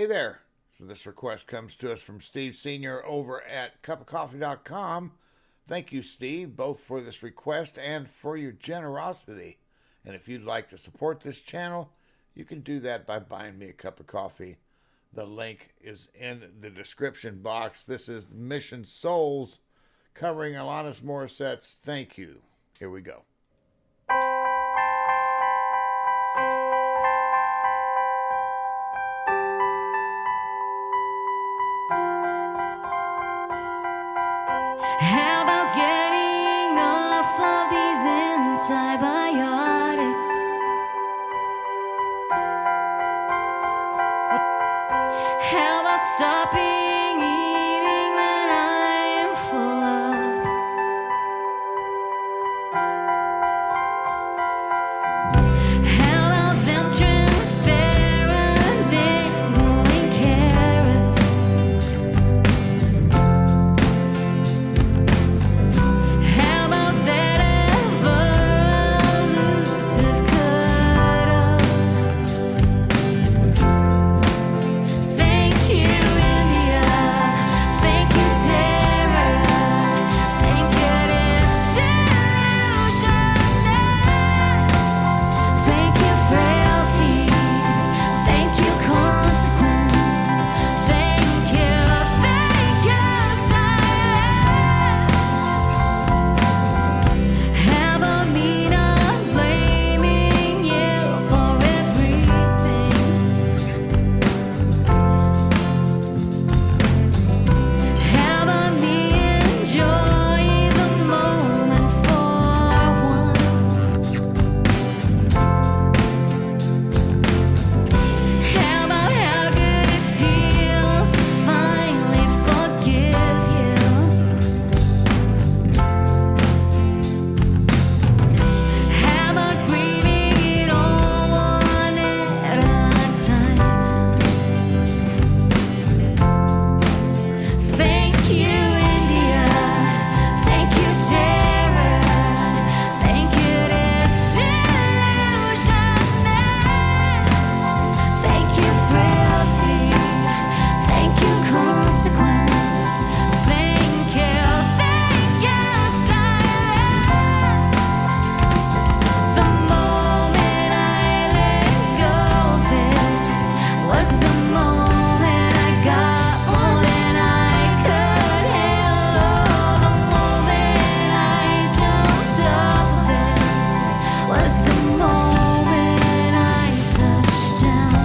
Hey there. So this request comes to us from Steve Sr. over at cupofcoffee.com. Thank you, Steve, both for this request and for your generosity. And if you'd like to support this channel, you can do that by buying me a cup of coffee. The link is in the description box. This is Mission Souls covering Alanis Morissette's Thank You. Here we go. How about getting off of these antibiotics? How about stopping eating when I'm full up? How about them transparent dangling carrots? How about that ever elusive cuddle? Thank you, India. Thank you, terror. Thank you, disillusionment. Thank you, frailty. Thank you, consequence. Thank you, silence. How about me not blaming you for everything? How about me enjoy the moment for once? How about how good it feels to finally forgive you? How about grieving it all one at a time? Thank you, India. Thank you, terror. Thank you, disillusionment. Thank you, frailty. Thank you, consequence. Thank you, silence. The moment I let go of it was the moment I got more than I could handle. The moment I jumped off of it was the moment I touched down.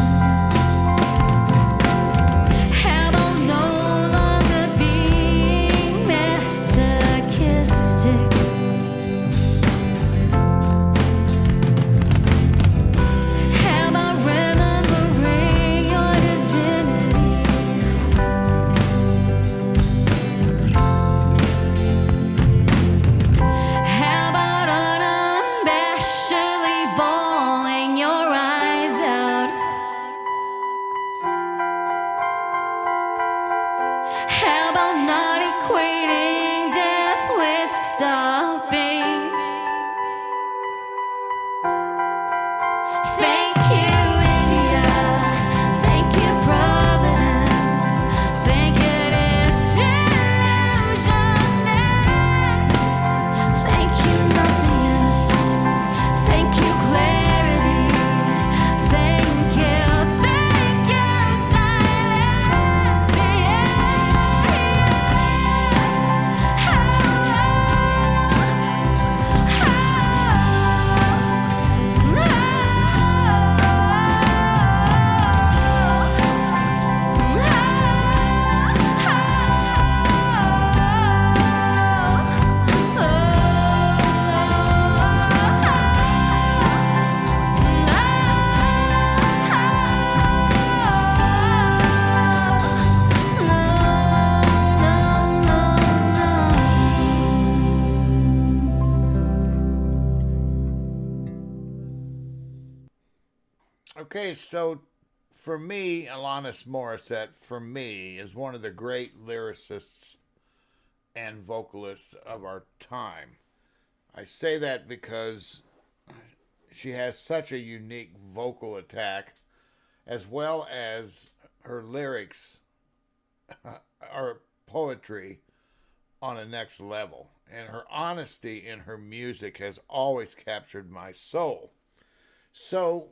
How about no longer being masochistic? How about remembering your divinity? How about unabashedly bawling your eyes out? How about not equating death with stopping? Thank you, India. Thank you, Providence. Thank you, disillusionment. Thank you, nothingness. Thank you, clarity. Thank you, silence. Okay, so for me, Alanis Morissette, for me, is one of the great lyricists and vocalists of our time. I say that because she has such a unique vocal attack, as well as her lyrics are poetry on a next level. And her honesty in her music has always captured my soul. So,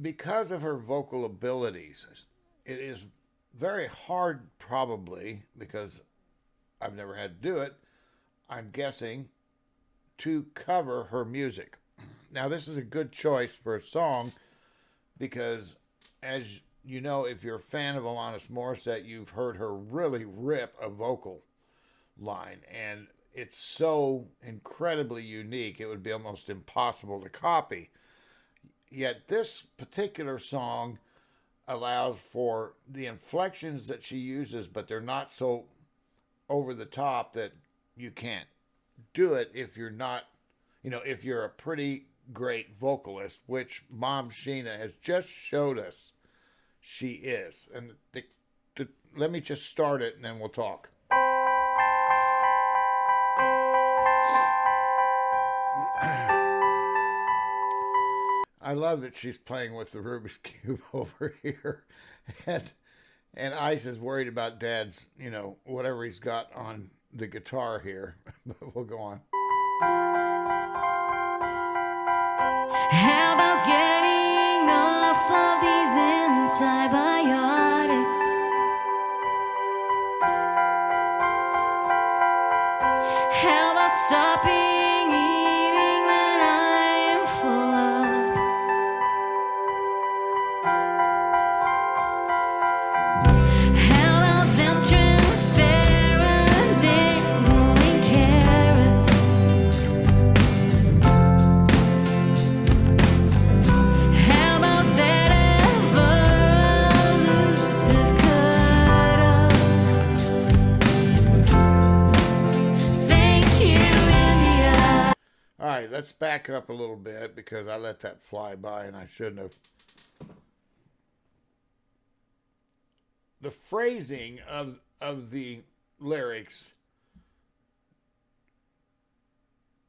because of her vocal abilities, it is very hard, probably, because I've never had to do it, I'm guessing, to cover her music. Now, this is a good choice for a song because, as you know, if you're a fan of Alanis Morissette, you've heard her really rip a vocal line, and it's so incredibly unique, it would be almost impossible to copy. Yet this particular song allows for the inflections that she uses, but they're not so over the top that you can't do it if you're not, if you're a pretty great vocalist, which Mom Sheena has just showed us she is. And let me just start it and then we'll talk. I love that she's playing with the Rubik's Cube over here. And Ice is worried about Dad's, whatever he's got on the guitar here. But we'll go on. How about getting off of these antibiotics? How about stopping eating when I'm full up? How about them transparent dangling carrots? How about that ever elusive cut-up? Thank you, India. All right, let's back up a little bit because I let that fly by and I shouldn't have. The phrasing of the lyrics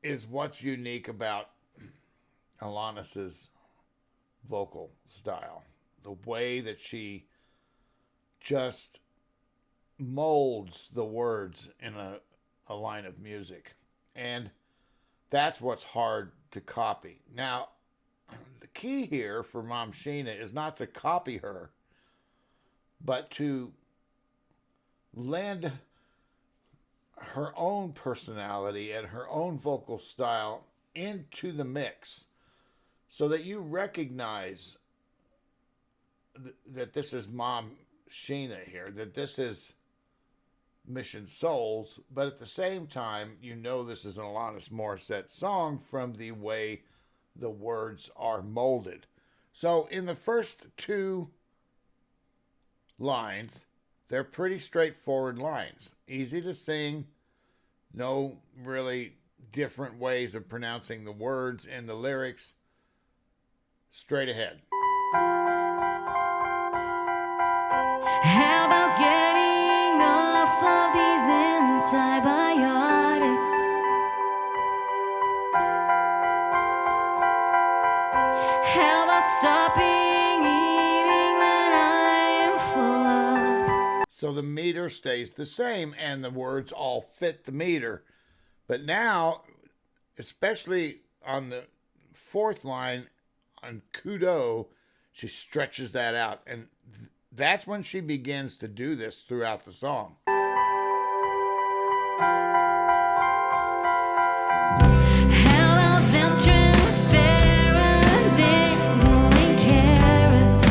is what's unique about Alanis's vocal style. The way that she just molds the words in a line of music. And that's what's hard to copy. Now, the key here for Mom Sheena is not to copy her, but to lend her own personality and her own vocal style into the mix so that you recognize that this is Mom Sheena here, that this is Mission Souls, but at the same time, this is an Alanis Morissette song from the way the words are molded. So in the first two lines, they're pretty straightforward lines. Easy to sing, no really different ways of pronouncing the words in the lyrics, straight ahead. How about getting off of these antibiotics? How about stopping eating when I'm full up? So the meter stays the same and the words all fit the meter. But now, especially on the fourth line on Kudo, she stretches that out. And that's when she begins to do this throughout the song. How about them transparent dangling carrots?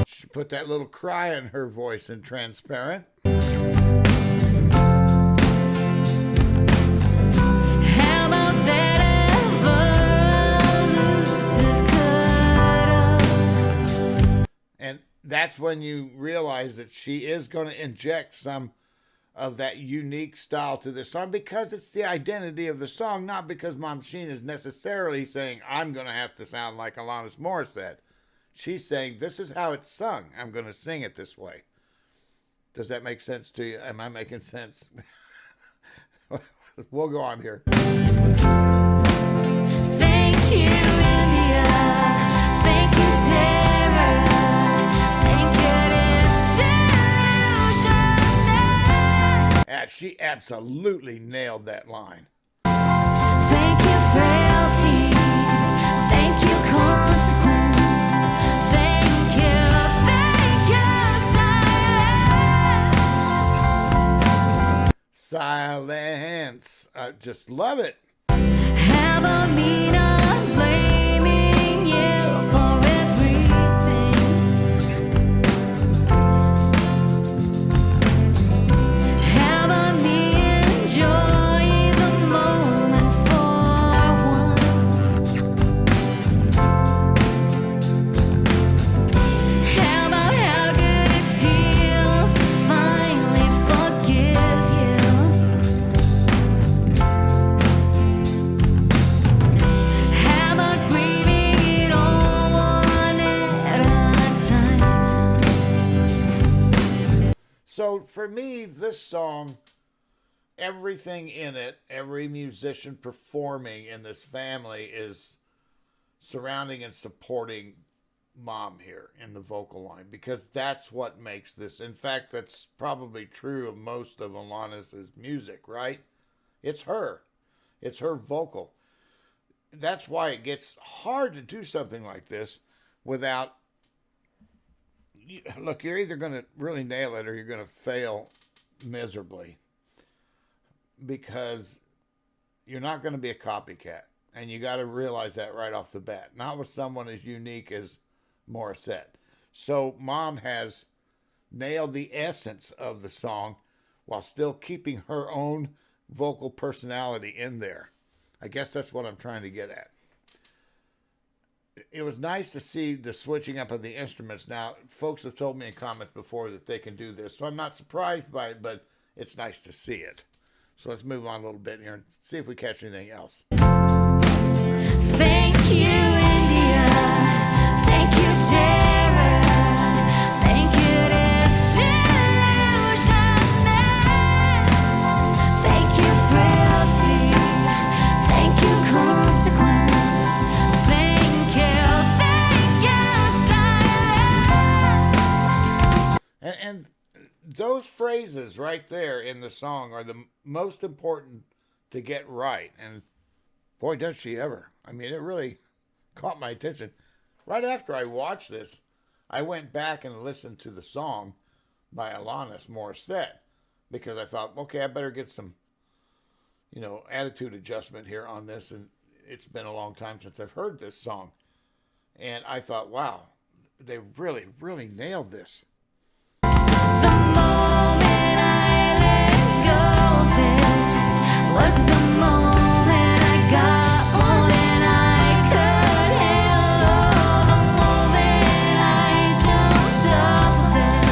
She put that little cry in her voice in Transparent. How about that ever elusive cut-up? And that's when you realize that she is going to inject some of that unique style to this song because it's the identity of the song, not because Mom Sheena is necessarily saying, I'm going to have to sound like Alanis Morissette. She's saying, this is how it's sung. I'm going to sing it this way. Does that make sense to you? Am I making sense? We'll go on here. Thank you, India. Thank you, Tara. Thank goodness. She absolutely nailed that line. Thank you, frailty. Thank you, consequence. Thank you, Silence. I just love it. Have a mean I'm blaming you for everything. Have a me enjoy the moment for once. How about how good it feels to finally forgive you? How about grieving it all one at a time? So for me, this song, everything in it, every musician performing in this family is surrounding and supporting mom here in the vocal line, because that's what makes this. In fact, that's probably true of most of Alanis's music, right? It's her. It's her vocal. That's why it gets hard to do something like this without. Look, you're either going to really nail it or you're going to fail miserably, because you're not going to be a copycat. And you got to realize that right off the bat. Not with someone as unique as Morissette. So mom has nailed the essence of the song while still keeping her own vocal personality in there. I guess that's what I'm trying to get at. It was nice to see the switching up of the instruments. Now, folks have told me in comments before that they can do this, so I'm not surprised by it, but it's nice to see it. So let's move on a little bit here and see if we catch anything else. Thank you, India. Thank you, terror. Thank you, disillusionment. Thank you, frailty. Thank you, consequence. Thank you, silence. And those phrases right there in the song are the most important to get right. And boy, does she ever. I mean, it really caught my attention. Right after I watched this, I went back and listened to the song by Alanis Morissette, because I thought, okay, I better get some, attitude adjustment here on this. And it's been a long time since I've heard this song. And I thought, wow, they really, really nailed this. The moment I let go of it was the moment I got more than I could handle. The moment I jumped off of it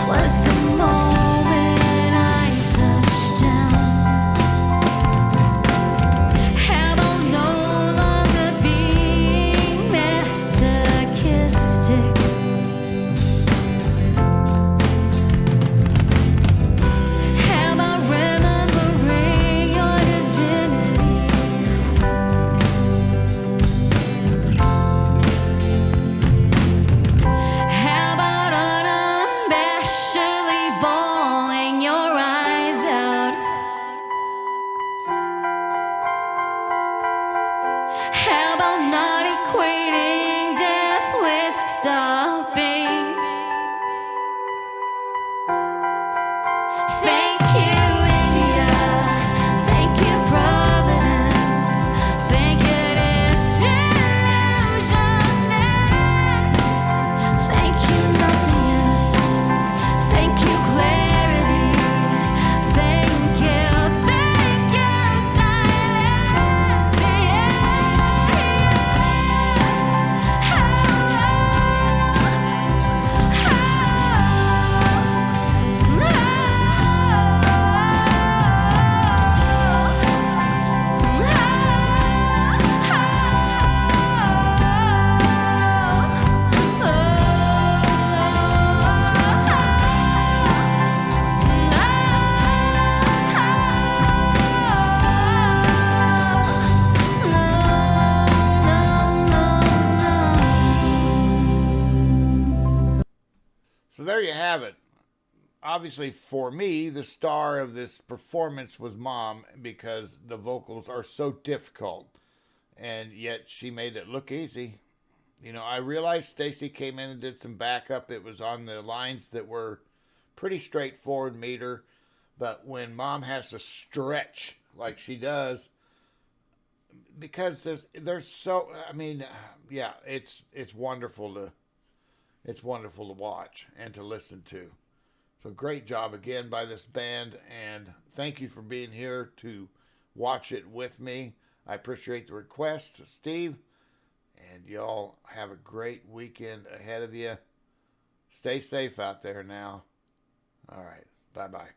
was the moment I touched down. How about no longer being masochistic? How about remembering your divinity? How about unabashedly bawling your eyes out? How about not equating death with stopping? Thank you, India. Thank you, Providence. Thank you, disillusionment. Thank you, nothingness. Thank you, clarity. Thank you, silence. So there you have it. obviously for me, the star of this performance was Mom because the vocals are so difficult, and yet she made it look easy. You know, I realized Stacey came in and did some backup. It was on the lines that were pretty straightforward meter, but when Mom has to stretch like she does, because there's so, I mean, yeah, it's wonderful to watch and to listen to. So great job again by this band, and thank you for being here to watch it with me. I appreciate the request, Steve, and y'all have a great weekend ahead of you. Stay safe out there now. All right, bye bye.